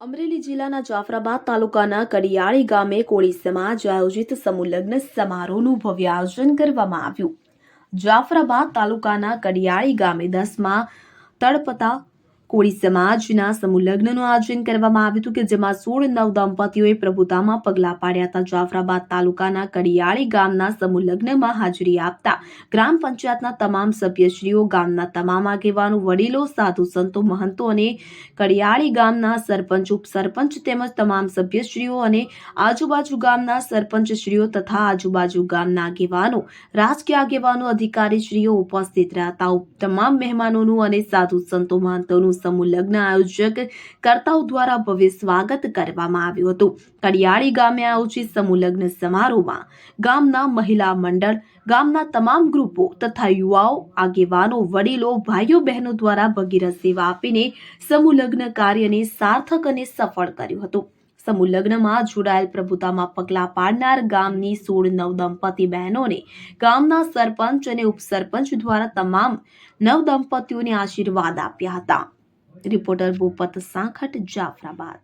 અમરેલી જિલ્લાના જાફરાબાદ તાલુકાના કડિયાળી ગામે કોળી સમાજ આયોજિત સમૂહ લગ્ન સમારોહનું ભવ્ય આયોજન કરવામાં આવ્યું। જાફરાબાદ તાલુકાના કડિયાળી ગામે 10માં તળપતા કોળી સમાજના સમૂહ લગ્નનું આયોજન કરવામાં આવ્યું હતું કે જેમાં 16 નવદંપતીઓએ પ્રભુતામાં પગલાં પાડ્યા હતા। જાફરાબાદ તાલુકાના કડિયાળી ગામના સમૂહ લગ્નમાં હાજરી આપતા ગ્રામ પંચાયતના તમામ સભ્યશ્રીઓ, ગામના તમામ આગેવાનો, વડીલો, સાધુ સંતો, મહંતો અને કડિયાળી ગામના સરપંચ, ઉપસરપંચ તેમજ તમામ સભ્યશ્રીઓ અને આજુબાજુ ગામના સરપંચશ્રીઓ તથા આજુબાજુ ગામના આગેવાનો, રાજકીય આગેવાનો, અધિકારીશ્રીઓ ઉપસ્થિત રહ્યા। તમામ મહેમાનોનું અને સાધુ સંતો, મહંતોનું સમૂહ લગ્ન આયોજક કર્તાઓ દ્વારા ભવ્ય સ્વાગત કરવામાં આવ્યું હતું। કડિયાળી ગામે આયોજિત સમૂહ લગ્ન સમારોહમાં ગામના મહિલા મંડળ, ગામના તમામ ગ્રુપો તથા યુવાઓ, આગેવાનો, વડીલો, ભાઈઓ બહેનો દ્વારા ભગીરથ સેવા આપીને સમૂહ લગ્ન કાર્યને સાર્થક અને સફળ કર્યું હતું। સમૂહ લગ્નમાં જોડાયેલ પ્રભુતામાં પગલાં પાડનાર ગામની 16 નવદંપતી બહેનોને ગામના સરપંચ અને ઉપસરપંચ દ્વારા તમામ નવદંપતીઓને આશીર્વાદ આપ્યા હતા। રિપોર્ટર ભૂપત સાંખટ, જાફરાબાદ।